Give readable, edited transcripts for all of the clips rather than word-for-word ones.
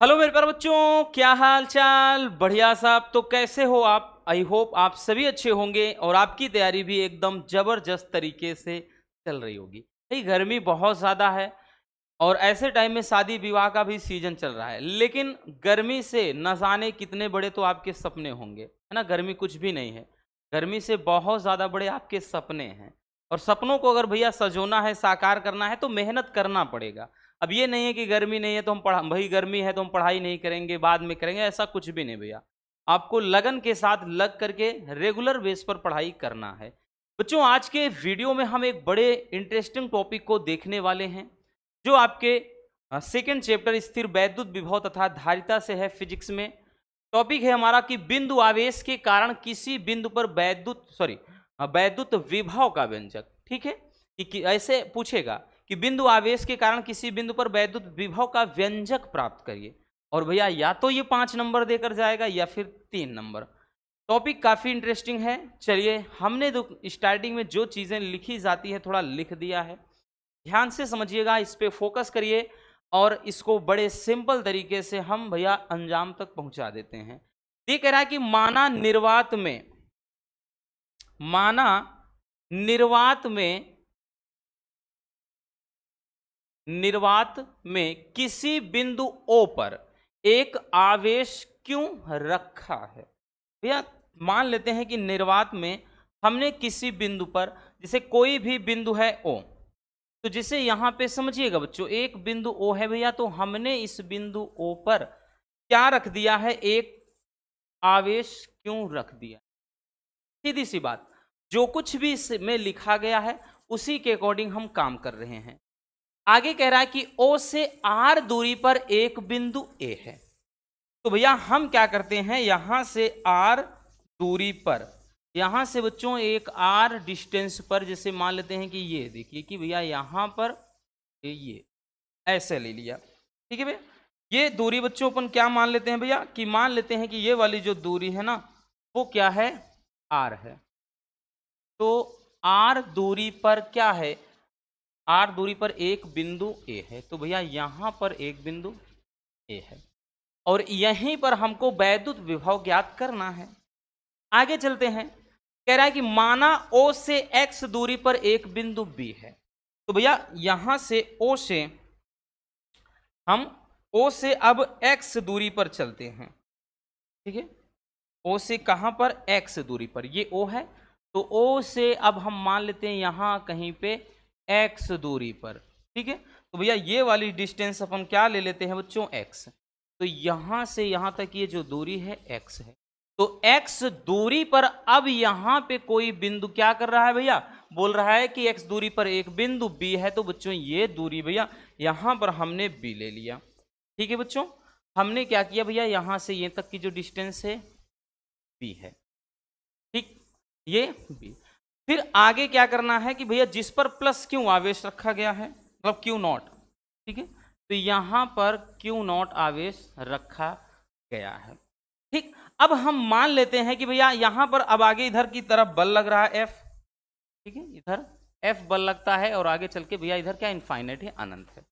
Hello मेरे प्यारे बच्चों, क्या हाल चाल। बढ़िया साहब। तो कैसे हो आप? आई होप आप सभी अच्छे होंगे और आपकी तैयारी भी एकदम जबरदस्त तरीके से चल रही होगी। भाई गर्मी बहुत ज़्यादा है और ऐसे टाइम में शादी विवाह का भी सीजन चल रहा है, लेकिन गर्मी से न जाने कितने बड़े तो आपके सपने होंगे, है ना। गर्मी कुछ भी नहीं है, गर्मी से बहुत ज़्यादा बड़े आपके सपने हैं। और सपनों को अगर भैया सजोना है, साकार करना है तो मेहनत करना पड़ेगा। अब ये नहीं है कि गर्मी नहीं है तो हम पढ़ा भाई गर्मी है तो हम पढ़ाई नहीं करेंगे, बाद में करेंगे, ऐसा कुछ भी नहीं भैया। आपको लगन के साथ लग करके रेगुलर बेस पर पढ़ाई करना है। बच्चों, आज के वीडियो में हम एक बड़े इंटरेस्टिंग टॉपिक को देखने वाले हैं, जो आपके सेकेंड चैप्टर स्थिर वैद्युत विभव तथा धारिता से है फिजिक्स में। टॉपिक है हमारा कि बिंदु आवेश के कारण किसी बिंदु पर वैद्युत विभव का व्यंजक। ठीक है कि ऐसे पूछेगा कि बिंदु आवेश के कारण किसी बिंदु पर वैद्युत विभव का व्यंजक प्राप्त करिए। और भैया या तो ये 5 नंबर देकर जाएगा या फिर 3 नंबर। टॉपिक काफ़ी इंटरेस्टिंग है। चलिए, हमने स्टार्टिंग में जो चीज़ें लिखी जाती है थोड़ा लिख दिया है, ध्यान से समझिएगा, इस पे फोकस करिए और इसको बड़े सिंपल तरीके से हम भैया अंजाम तक पहुंचा देते हैं। ये कह रहा है कि माना निर्वात में किसी बिंदु O पर एक आवेश क्यों रखा है। भैया मान लेते हैं कि निर्वात में हमने किसी बिंदु पर, जैसे कोई भी बिंदु है O, तो जिसे यहां पे समझिएगा बच्चों, एक बिंदु O है भैया, तो हमने इस बिंदु O पर क्या रख दिया है, एक आवेश क्यों रख दिया। सीधी सी बात, जो कुछ भी इसमें लिखा गया है उसी के अकॉर्डिंग हम काम कर रहे हैं। आगे कह रहा है कि O से R दूरी पर एक बिंदु A है। तो भैया हम क्या करते हैं, यहां से R दूरी पर, यहां से बच्चों एक R डिस्टेंस पर, जैसे मान लेते हैं कि ये देखिए कि भैया यहां पर ये ऐसे ले लिया। ठीक है भैया, ये दूरी बच्चों अपन क्या मान लेते हैं भैया, कि मान लेते हैं कि ये वाली जो दूरी है ना, वो क्या है, R है। तो R दूरी पर क्या है, R दूरी पर एक बिंदु A है। तो भैया यहां पर एक बिंदु A है और यहीं पर हमको वैद्युत विभव ज्ञात करना है। आगे चलते हैं, कह रहा है कि माना O से X दूरी पर एक बिंदु B है। तो भैया यहां से O से हम O से अब X दूरी पर चलते हैं। ठीक है, O से कहां पर, X दूरी पर, ये O है। तो O से अब हम मान लेते हैं यहां कहीं पे X दूरी पर। ठीक है, तो भैया ये वाली डिस्टेंस अपन क्या ले लेते हैं बच्चों, X। तो यहां से यहां तक ये जो दूरी है X है। तो X दूरी पर अब यहां पे कोई बिंदु क्या कर रहा है भैया, बोल रहा है कि X दूरी पर एक बिंदु B है। तो बच्चों ये दूरी भैया यहां पर हमने B ले लिया। ठीक है बच्चों, हमने क्या किया भैया, यहां से ये तक की जो डिस्टेंस है B है। ठीक, ये B। फिर आगे क्या करना है कि भैया जिस पर प्लस क्यू आवेश रखा गया है, मतलब क्यू नॉट। ठीक है, तो यहां पर क्यू नॉट आवेश रखा गया है। ठीक, अब हम मान लेते हैं कि भैया यहां पर अब आगे इधर की तरफ बल लग रहा है F। ठीक है, इधर F बल लगता है और आगे चल के भैया इधर क्या इनफाइनाइट है, अनंत है।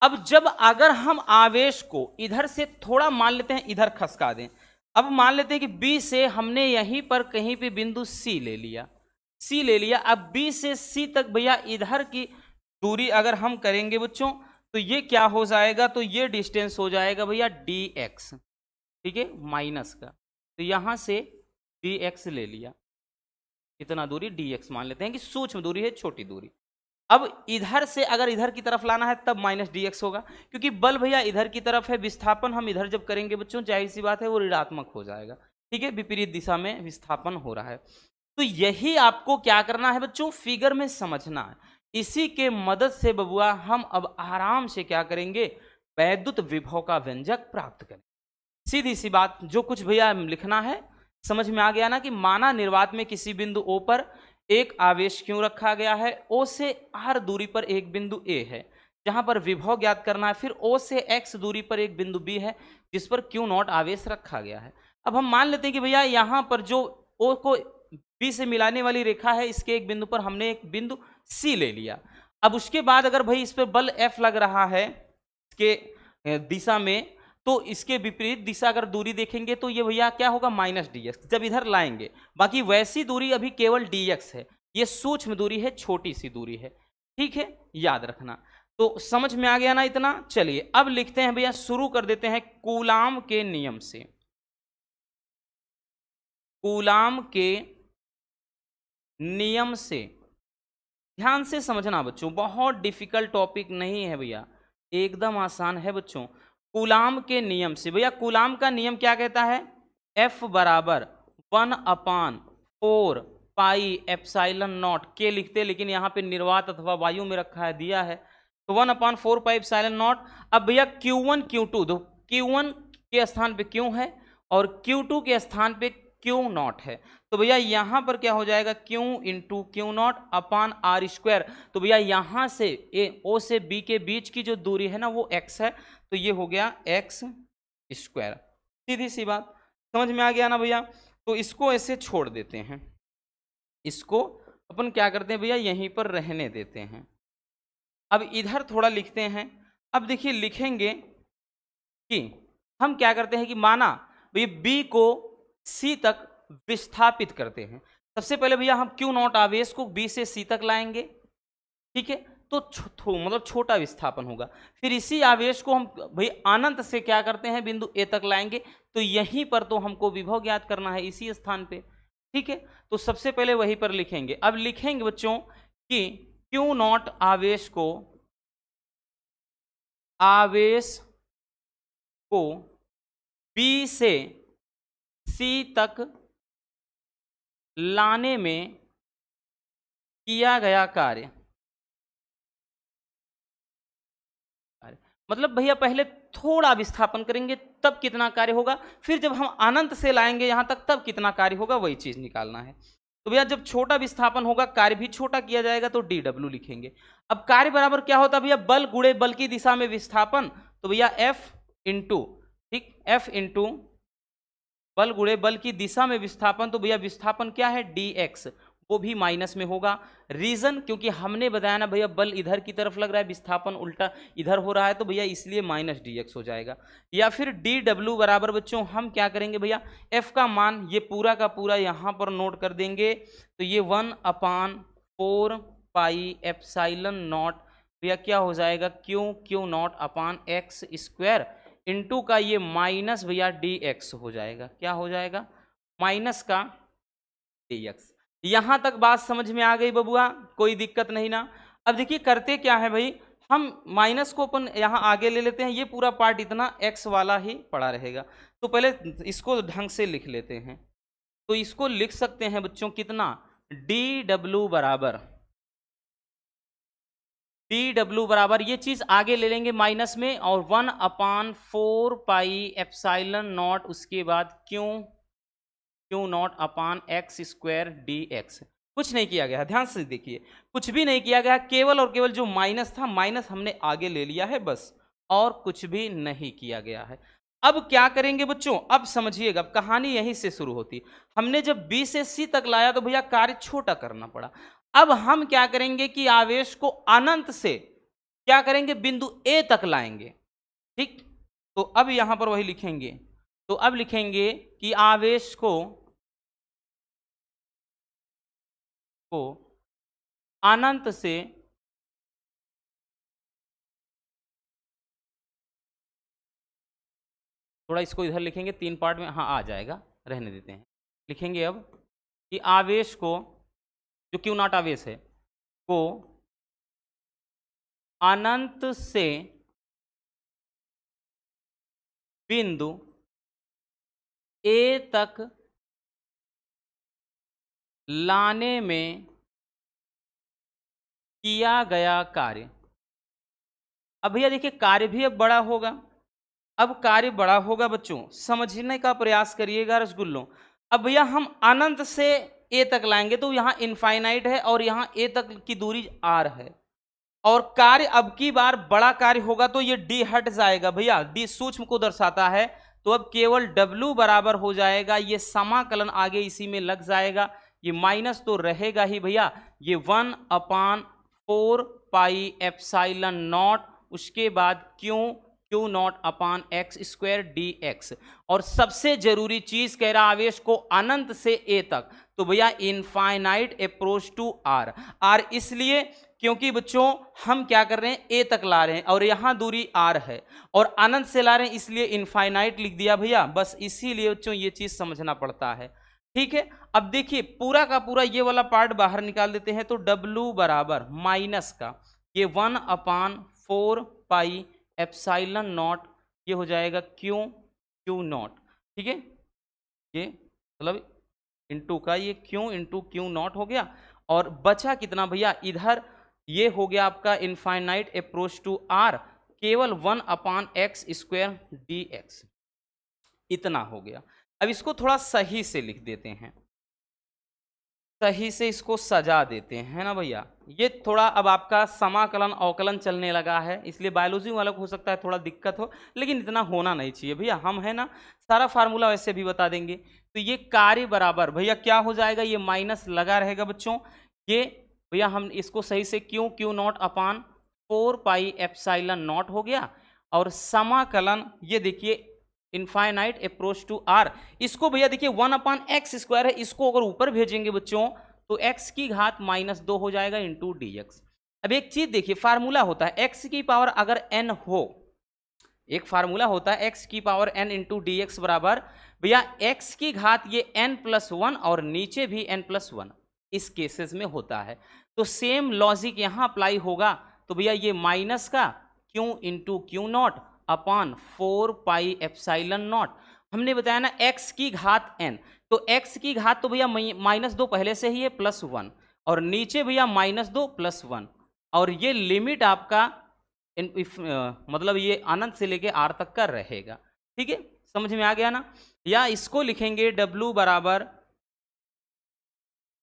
अब जब अगर हम आवेश को इधर से थोड़ा मान लेते हैं, इधर खसका दें, अब मान लेते हैं कि B से हमने यहीं पर कहीं पे बिंदु C ले लिया, C ले लिया। अब B से C तक भैया इधर की दूरी अगर हम करेंगे बच्चों, तो ये क्या हो जाएगा, तो ये डिस्टेंस हो जाएगा भैया dx। ठीक है, माइनस का, तो यहां से dx ले लिया, इतना दूरी dx मान लेते हैं कि सूक्ष्म दूरी है, छोटी दूरी। अब इधर से अगर इधर की तरफ लाना है तब माइनस dx होगा, क्योंकि बल भैया इधर की तरफ है, विस्थापन हम इधर जब करेंगे बच्चों, जाहिर सी बात है वो ऋणात्मक हो जाएगा। ठीक है, विपरीत दिशा में विस्थापन हो रहा है। तो यही आपको क्या करना है बच्चों, फिगर में समझना है। इसी के मदद से बबुआ हम अब आराम से क्या करेंगे, वैद्युत विभव का व्यंजक प्राप्त करें। सीधी सी बात, जो कुछ भैया लिखना है समझ में आ गया ना, कि माना निर्वात में किसी बिंदु O पर एक आवेश क्यों रखा गया है, O से R दूरी पर एक बिंदु A है जहां पर विभव ज्ञात करना है। फिर O से X दूरी पर एक बिंदु B है जिस पर Q नॉट आवेश रखा गया है। अब हम मान लेते हैं कि भैया यहां पर जो O को B से मिलाने वाली रेखा है, इसके एक बिंदु पर हमने एक बिंदु C ले लिया। अब उसके बाद अगर भाई इस पर बल F लग रहा है इसके दिशा में, तो इसके विपरीत दिशा अगर दूरी देखेंगे तो ये भैया क्या होगा माइनस डी एक्स जब इधर लाएंगे। बाकी वैसी दूरी अभी केवल डी एक्स है, ये सूक्ष्म दूरी है, छोटी सी दूरी है, ठीक है, याद रखना। तो समझ में आ गया ना इतना। चलिए अब लिखते हैं भैया, शुरू कर देते हैं कूलाम के नियम से। कूलाम के नियम से ध्यान से समझना बच्चों, बहुत डिफिकल्ट टॉपिक नहीं है भैया, एकदम आसान है बच्चों। कूलाम के नियम से भैया, कूलाम का नियम क्या कहता है, F बराबर 1/4 पाई एप्साइलन नॉट के लिखते, लेकिन यहाँ पे निर्वात अथवा वायु में रखा है, दिया है, तो 1/4 पाई एप्साइलन नॉट। अब भैया Q1 Q2, तो Q1 के स्थान पे Q है और Q2 के स्थान पे Q नॉट है, तो भैया यहां पर क्या हो जाएगा, Q into Q not upon r square. तो भैया यहां से O से B के बीच की जो दूरी है ना वो x है, तो ये हो गया x स्क्वायर। सीधी सी बात, समझ में आ गया ना भैया। तो इसको ऐसे छोड़ देते हैं, इसको अपन क्या करते हैं भैया यहीं पर रहने देते हैं। अब इधर थोड़ा लिखते हैं। अब देखिए लिखेंगे कि हम क्या करते हैं कि माना भैया B को C तक विस्थापित करते हैं। सबसे पहले भैया हम Q नॉट आवेश को B से C तक लाएंगे, ठीक है, तो मतलब छोटा विस्थापन होगा। फिर इसी आवेश को हम भाई अनंत से क्या करते हैं, बिंदु A तक लाएंगे, तो यहीं पर तो हमको विभव ज्ञात करना है इसी स्थान पे, ठीक है। तो सबसे पहले वहीं पर लिखेंगे। अब लिखेंगे बच्चों कि Q नॉट आवेश को B से C तक लाने में किया गया कार्य, मतलब भैया पहले थोड़ा विस्थापन करेंगे तब कितना कार्य होगा, फिर जब हम अनंत से लाएंगे यहां तक तब कितना कार्य होगा, वही चीज निकालना है। तो भैया जब छोटा विस्थापन होगा कार्य भी छोटा किया जाएगा, तो DW लिखेंगे। अब कार्य बराबर क्या होता है भैया, बल गुणे बल की दिशा में विस्थापन, तो भैया F इंटू, ठीक, F इंटू बल गुणे बल की दिशा में विस्थापन, तो भैया विस्थापन क्या है dx, वो भी माइनस में होगा। रीजन क्योंकि हमने बताया ना भैया बल इधर की तरफ लग रहा है, विस्थापन उल्टा इधर हो रहा है, तो भैया इसलिए माइनस dx हो जाएगा। या फिर dw बराबर बच्चों हम क्या करेंगे भैया, f का मान ये पूरा का पूरा यहाँ पर नोट कर देंगे, तो ये 1/4 पाई एप्साइलन नॉट भैया क्या हो जाएगा, Q not upon x square into का ये माइनस भैया dx हो जाएगा। क्या हो जाएगा, माइनस का dx। यहां तक बात समझ में आ गई बबुआ, कोई दिक्कत नहीं ना। अब देखिए करते क्या है भाई, हम माइनस को अपन यहां आगे ले लेते हैं, ये पूरा पार्ट इतना x वाला ही पड़ा रहेगा। तो पहले इसको ढंग से लिख लेते हैं, तो इसको लिख सकते हैं बच्चों कितना, dw बराबर ये चीज आगे ले लेंगे माइनस में, और 1/4 पाई एप्साइलन नॉट, उसके बाद Q not upon x square dx। कुछ नहीं किया गया, ध्यान से देखिए, कुछ भी नहीं किया गया, केवल और केवल जो माइनस था माइनस हमने आगे ले लिया है बस, और कुछ भी नहीं किया गया है। अब क्या करेंगे बच्चों, अब समझिएगा, अब कहानी यहीं से शुरू होती। हमने जब B से C तक लाया तो भैया कार्य छोटा करना पड़ा। अब हम क्या करेंगे कि आवेश को अनंत से क्या करेंगे, बिंदु A तक लाएंगे, ठीक। तो अब यहां पर वही लिखेंगे, तो अब लिखेंगे कि आवेश को अनंत से थोड़ा इसको इधर लिखेंगे, 3 पार्ट में, हाँ आ जाएगा, रहने देते हैं। लिखेंगे अब कि आवेश को, जो क्यू नॉट आवेश है, को अनंत से बिंदु A तक लाने में किया गया कार्य। अब भैया देखिए कार्य भी अब बड़ा होगा, अब कार्य बड़ा होगा बच्चों, समझने का प्रयास करिएगा रसगुल्लों। अब भैया हम अनंत से A तक लाएंगे, तो यहाँ इनफाइनाइट है और यहाँ A तक की दूरी R है, और कार्य अब की बार बड़ा कार्य होगा तो ये D हट जाएगा भैया, D सूक्ष्म को दर्शाता है, तो अब केवल W बराबर हो जाएगा, ये समाकलन आगे इसी में लग जाएगा, ये माइनस तो रहेगा ही भैया, ये 1/4 पाई एप्साइलन नॉट, उसके बाद Q not upon x square D x. और सबसे जरूरी चीज कह रहा आवेश को अनंत से ए तक, तो भैया infinite approach to r. R इसलिए क्योंकि बच्चों हम क्या कर रहे हैं, ए तक ला रहे हैं और यहां दूरी आर है और अनंत से ला रहे हैं, इसलिए इनफाइनाइट लिख दिया भैया। बस इसीलिए बच्चों ये चीज समझना पड़ता है, ठीक है। अब देखिए पूरा का पूरा ये वाला पार्ट बाहर निकाल देते हैं, तो W बराबर माइनस का ये 1/4 पाई एप्सिलॉन नॉट, ये हो जाएगा क्यू नॉट, ठीक है। ये मतलब इंटू का ये क्यू नॉट हो गया। और बचा कितना भैया, इधर ये हो गया आपका इनफाइनाइट अप्रोच टू आर, केवल 1/x स्क्वायर डी एक्स, इतना हो गया। अब इसको थोड़ा सही से लिख देते हैं, सही से इसको सजा देते हैं ना भैया। ये थोड़ा अब आपका समाकलन अवकलन चलने लगा है, इसलिए बायोलॉजी वाला को हो सकता है थोड़ा दिक्कत हो, लेकिन इतना होना नहीं चाहिए भैया। हम है ना सारा फार्मूला वैसे भी बता देंगे। तो ये कार्य बराबर भैया क्या हो जाएगा, ये माइनस लगा रहेगा बच्चों। ये भैया हम इसको सही से Q not upon 4 pi epsilon not हो गया। और समाकलन ये देखिए इनफाइनाइट अप्रोच टू आर, इसको भैया देखिए 1/x स्क्वायर है, इसको अगर ऊपर भेजेंगे बच्चों तो x की घात -2 हो जाएगा इंटू डी एक्स। अब एक चीज देखिए, फार्मूला होता है x की पावर अगर n हो, एक फार्मूला होता है x की power n into D x बराबर भैया x की घात ये n+1 और नीचे भी n+1, इस केसेस में होता है। तो सेम लॉजिक यहां अप्लाई होगा। तो भैया ये माइनस का q into Q not upon 4 pi epsilon not, हमने बताया ना x की घात n, तो x की घात तो भैया -2 पहले से ही है +1 और नीचे भैया -2 +1, और ये लिमिट आपका मतलब ये अनंत से लेके आर तक का रहेगा, ठीक है। समझ में आ गया ना। या इसको लिखेंगे W बराबर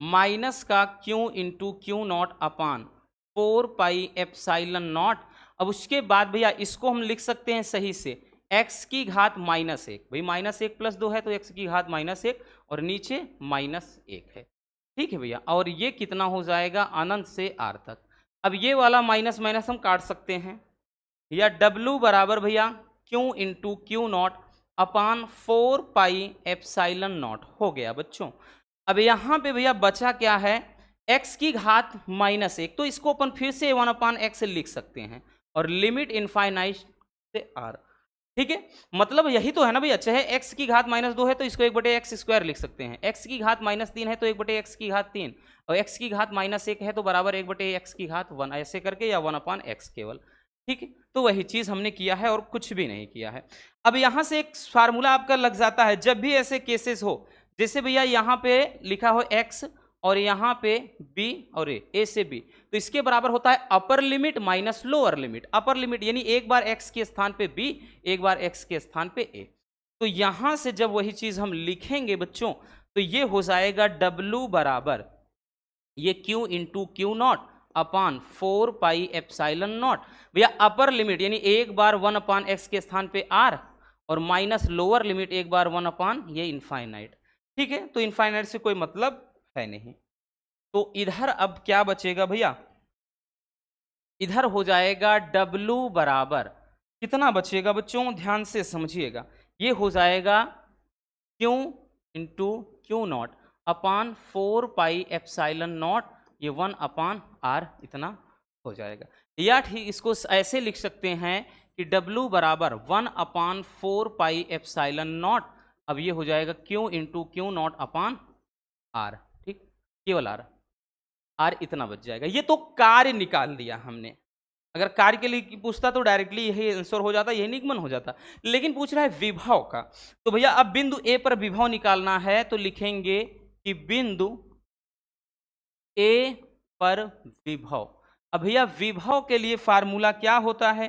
माइनस का q into Q not upon 4 pi epsilon not. अब उसके बाद भैया इसको हम लिख सकते हैं सही से x की घात -1, भाई -1 + 2 है तो x की घात -1 और नीचे -1 है, ठीक है भैया। और ये कितना हो जाएगा अनंत से आर तक। अब ये वाला माइनस माइनस हम काट सकते हैं, या W बराबर भैया q into Q not upon 4 pi epsilon not हो गया बच्चों। अब यहाँ पे भैया बचा क्या है, x की घात -1, तो इसको अपन फिर से 1/x लिख सकते हैं और लिमिट इनफाइनाइट से r, ठीक है। मतलब यही तो है ना भैया, चाहे x की घात -2 है तो इसको 1/x स्क्वायर लिख सकते हैं, x की घात -3 है तो 1/x की घात 3, और x की घात -1 है तो बराबर 1/x की घात 1, ऐसे करके, या 1/x केवल, ठीक है। तो वही चीज हमने किया है और कुछ भी नहीं किया है। अब यहां से एक फार्मूला आपका लग जाता है, जब भी ऐसे केसेस हो, जैसे भैया यहाँ पे लिखा हो x और यहाँ पे b और a से b, तो इसके बराबर होता है upper limit minus lower limit. Upper limit यानी एक बार x के स्थान पे b, एक बार x के स्थान पे a। तो यहां से जब वही चीज हम लिखेंगे बच्चों, तो ये हो जाएगा W बराबर ये q into Q not upon 4 pi epsilon not. भैया अपर लिमिट यानी एक बार 1/x के स्थान पे r और माइनस लोअर लिमिट एक बार 1/ ये इनफाइनाइट, ठीक है। तो इनफाइनाइट से कोई मतलब है नहीं। तो इधर अब क्या बचेगा भैया, इधर हो जाएगा W बराबर कितना बचेगा बच्चों, ध्यान से समझिएगा, ये हो जाएगा q into Q not upon 4 pi epsilon not, ये 1/r इतना हो जाएगा। या ठीक इसको ऐसे लिख सकते हैं कि W बराबर 1/4 पाई एप्सिलॉन नॉट, अब ये हो जाएगा q into Q not upon r, ठीक, केवल r इतना बच जाएगा। ये तो कार्य निकाल दिया हमने, अगर कार्य के लिए पूछता तो डायरेक्टली यही आंसर हो जाता, यही निगमन हो जाता, लेकिन पूछ रहा है विभव का। तो भैया अब बिंदु ए पर विभव निकालना है, तो लिखेंगे कि बिंदु ए पर विभव। अब भैया विभव के लिए फार्मूला क्या होता है,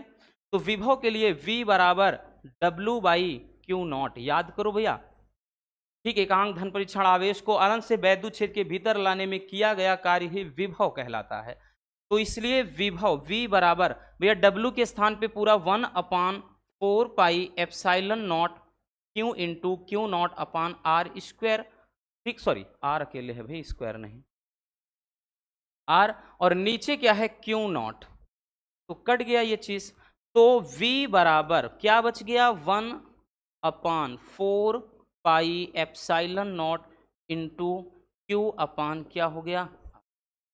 तो विभव के लिए V बराबर W/Q0, याद करो भैया, ठीक। एकांक धन परीक्षण आवेश को अनंत से वैद्युत क्षेत्र के भीतर लाने में किया गया कार्य ही विभव कहलाता है। तो इसलिए विभव V बराबर भैया W के स्थान पे पूरा 1/4 pi epsilon not Q into Q not upon R square, ठीक, सॉरी R अकेले है भाई, स्क्वायर नहीं, R, और नीचे क्या है Q0, तो कट गया ये चीज। तो v बराबर क्या बच गया, 1/4 pi epsilon not into Q upon क्या हो गया।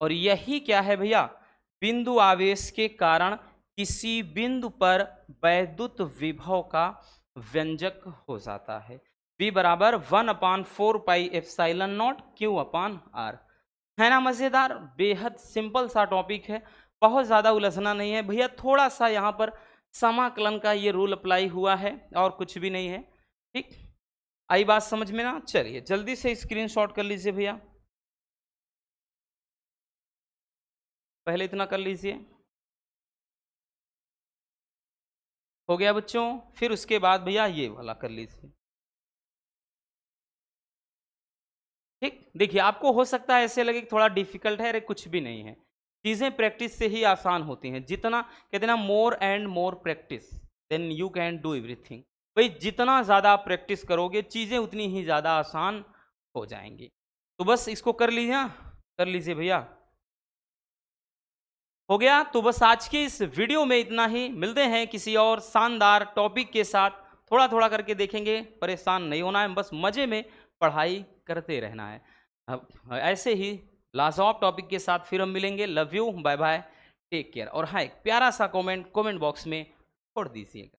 और यही क्या है भैया, बिंदु आवेश के कारण किसी बिंदु पर वैद्युत विभव का व्यंजक हो जाता है। v बराबर 1/4 pi epsilon not Q upon r. है ना मजेदार, बेहद सिंपल सा टॉपिक है, बहुत ज्यादा उलझना नहीं है भैया। थोड़ा सा यहाँ पर समाकलन का ये रूल अप्लाई हुआ है और कुछ भी नहीं है। ठीक, आई बात समझ में ना। चलिए जल्दी से स्क्रीनशॉट कर लीजिए भैया, पहले इतना कर लीजिए, हो गया बच्चों। फिर उसके बाद भैया ये वाला कर लीजिए। ठीक, देखिए आपको हो सकता है ऐसे लगे कि थोड़ा डिफिकल्ट है, अरे कुछ भी नहीं है, चीजें प्रैक्टिस से ही आसान होती हैं। जितना कहते हैं ना, more and more practice then you can do everything. भाई जितना ज्यादा आप प्रैक्टिस करोगे चीजें उतनी ही ज्यादा आसान हो जाएंगी। तो बस इसको कर लीजिए, कर लीजिए भैया, हो गया। तो बस आज की इस वीडियो में इतना ही, मिलते हैं किसी और शानदार टॉपिक के साथ। थोड़ा थोड़ा करके देखेंगे, परेशान नहीं होना है, बस मजे में पढ़ाई करते रहना है। अब ऐसे ही लाजवाब टॉपिक के साथ फिर हम मिलेंगे। Love you, bye bye, take care. और हाँ, एक प्यारा सा कमेंट बॉक्स में छोड़ दीजिएगा।